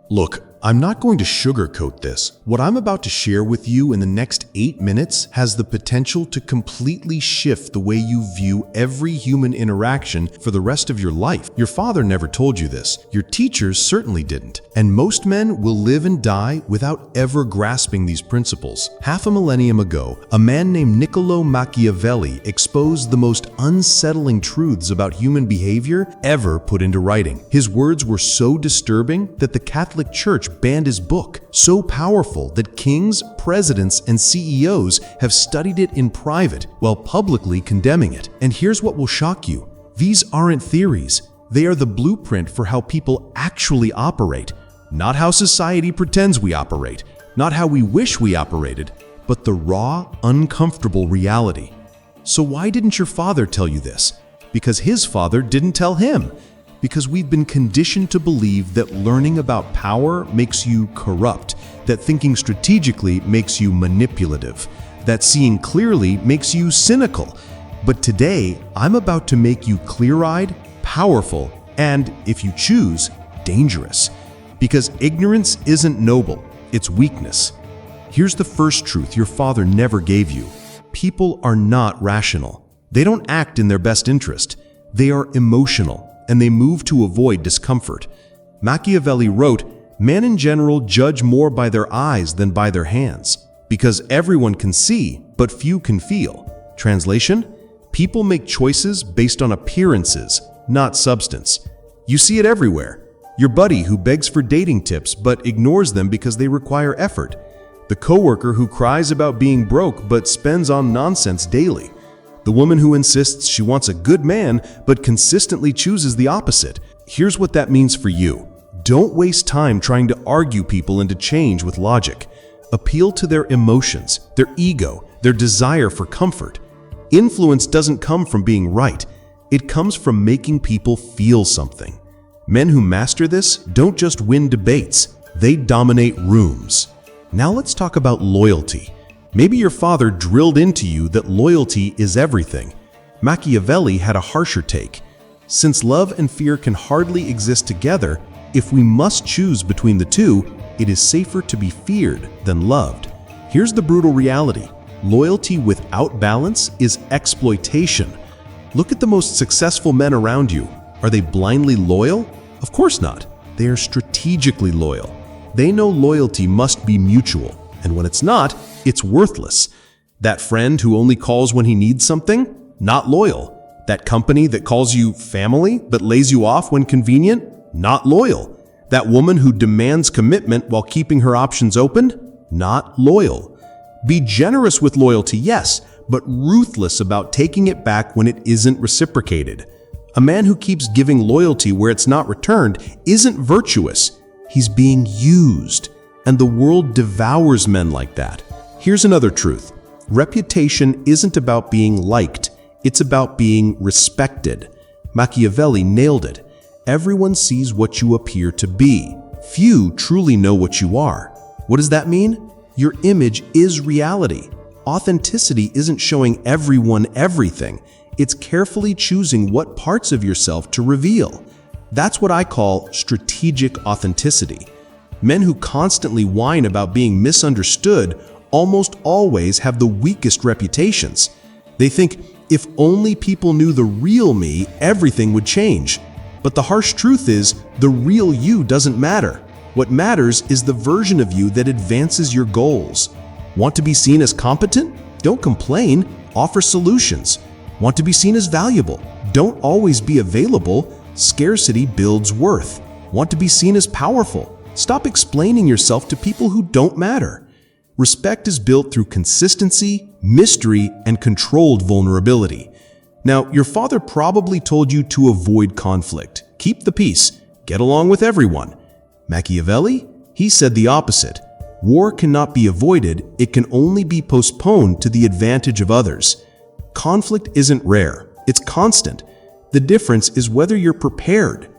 Look, I'm not going to sugarcoat this. What I'm about to share with you in the next 8 minutes has the potential to completely shift the way you view every human interaction for the rest of your life. Your father never told you this. Your teachers certainly didn't. And most men will live and die without ever grasping these principles. Half a millennium ago, a man named Niccolò Machiavelli exposed the most unsettling truths about human behavior ever put into writing. His words were so disturbing that the Catholic Church banned his book, so powerful that kings, presidents, and CEOs have studied it in private while publicly condemning it. And here's what will shock you. These aren't theories. They are the blueprint for how people actually operate. Not how society pretends we operate, not how we wish we operated, but the raw, uncomfortable reality. So why didn't your father tell you this? Because his father didn't tell him. Because we've been conditioned to believe that learning about power makes you corrupt, that thinking strategically makes you manipulative, that seeing clearly makes you cynical. But today, I'm about to make you clear-eyed, powerful, and, if you choose, dangerous. Because ignorance isn't noble, it's weakness. Here's the first truth your father never gave you. People are not rational. They don't act in their best interest. They are emotional, and they move to avoid discomfort. Machiavelli wrote, "Men in general judge more by their eyes than by their hands, because everyone can see, but few can feel." Translation: people make choices based on appearances, not substance. You see it everywhere. Your buddy who begs for dating tips but ignores them because they require effort. The coworker who cries about being broke but spends on nonsense daily. The woman who insists she wants a good man but consistently chooses the opposite. Here's what that means for you. Don't waste time trying to argue people into change with logic. Appeal to their emotions, their ego, their desire for comfort. Influence doesn't come from being right. It comes from making people feel something. Men who master this don't just win debates, they dominate rooms. Now let's talk about loyalty. Maybe your father drilled into you that loyalty is everything. Machiavelli had a harsher take. Since love and fear can hardly exist together, if we must choose between the two, it is safer to be feared than loved. Here's the brutal reality. Loyalty without balance is exploitation. Look at the most successful men around you. Are they blindly loyal? Of course not. They are strategically loyal. They know loyalty must be mutual, and when it's not, it's worthless. That friend who only calls when he needs something? Not loyal. That company that calls you family but lays you off when convenient? Not loyal. That woman who demands commitment while keeping her options open? Not loyal. Be generous with loyalty, yes, but ruthless about taking it back when it isn't reciprocated. A man who keeps giving loyalty where it's not returned isn't virtuous. He's being used, and the world devours men like that. Here's another truth. Reputation isn't about being liked, it's about being respected. Machiavelli nailed it. Everyone sees what you appear to be. Few truly know what you are. What does that mean? Your image is reality. Authenticity isn't showing everyone everything. It's carefully choosing what parts of yourself to reveal. That's what I call strategic authenticity. Men who constantly whine about being misunderstood almost always have the weakest reputations. They think, if only people knew the real me, everything would change. But the harsh truth is, the real you doesn't matter. What matters is the version of you that advances your goals. Want to be seen as competent? Don't complain, offer solutions. Want to be seen as valuable? Don't always be available. Scarcity builds worth. Want to be seen as powerful? Stop explaining yourself to people who don't matter. Respect is built through consistency, mystery, and controlled vulnerability. Now, your father probably told you to avoid conflict, keep the peace, get along with everyone. Machiavelli? He said the opposite. War cannot be avoided, it can only be postponed to the advantage of others. Conflict isn't rare, it's constant. The difference is whether you're prepared.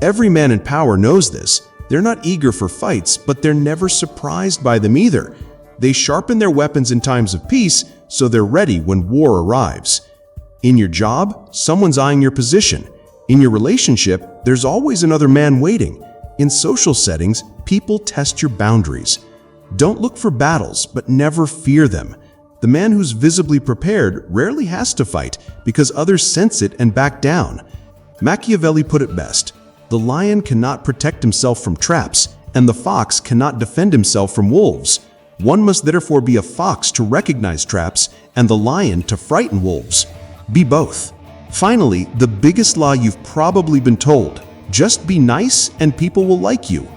Every man in power knows this. They're not eager for fights, but they're never surprised by them either. They sharpen their weapons in times of peace, so they're ready when war arrives. In your job, someone's eyeing your position. In your relationship, there's always another man waiting. In social settings, people test your boundaries. Don't look for battles, but never fear them. The man who's visibly prepared rarely has to fight because others sense it and back down. Machiavelli put it best: the lion cannot protect himself from traps, and the fox cannot defend himself from wolves. One must therefore be a fox to recognize traps and the lion to frighten wolves. Be both. Finally, the biggest lie you've probably been told: just be nice and people will like you.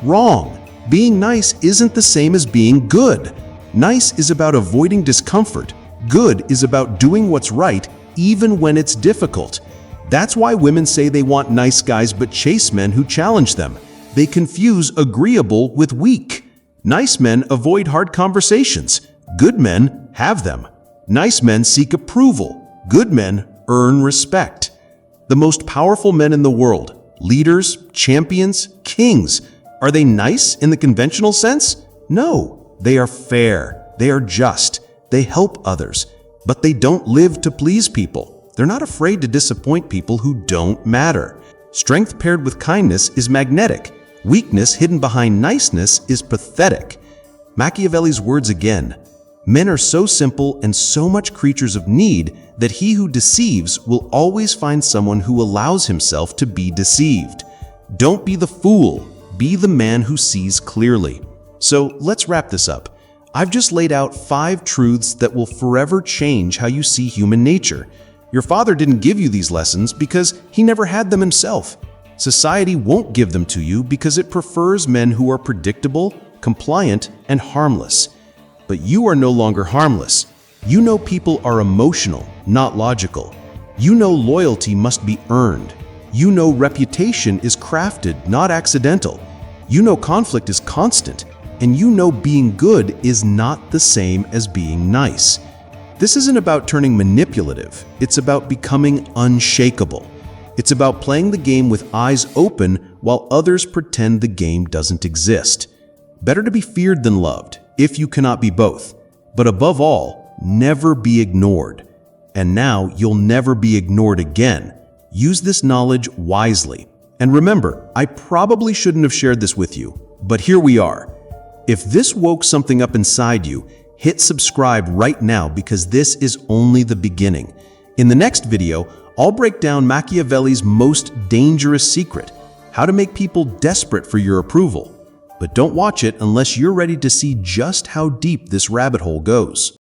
Wrong. Being nice isn't the same as being good. Nice is about avoiding discomfort. Good is about doing what's right even when it's difficult. That's why women say they want nice guys but chase men who challenge them. They confuse agreeable with weak. Nice men avoid hard conversations. Good men have them. Nice men seek approval. Good men earn respect. The most powerful men in the world, leaders, champions, kings, are they nice in the conventional sense? No, they are fair. They are just. They help others. But they don't live to please people. They're not afraid to disappoint people who don't matter. Strength paired with kindness is magnetic. Weakness hidden behind niceness is pathetic. Machiavelli's words again: men are so simple and so much creatures of need that he who deceives will always find someone who allows himself to be deceived. Don't be the fool. Be the man who sees clearly. So let's wrap this up. I've just laid out 5 truths that will forever change how you see human nature. Your father didn't give you these lessons because he never had them himself. Society won't give them to you because it prefers men who are predictable, compliant, and harmless. But you are no longer harmless. You know people are emotional, not logical. You know loyalty must be earned. You know reputation is crafted, not accidental. You know conflict is constant. And you know being good is not the same as being nice. This isn't about turning manipulative. It's about becoming unshakable. It's about playing the game with eyes open while others pretend the game doesn't exist. Better to be feared than loved, if you cannot be both. But above all, never be ignored. And now you'll never be ignored again. Use this knowledge wisely. And remember, I probably shouldn't have shared this with you, but here we are. If this woke something up inside you, hit subscribe right now because this is only the beginning. In the next video, I'll break down Machiavelli's most dangerous secret: how to make people desperate for your approval. But don't watch it unless you're ready to see just how deep this rabbit hole goes.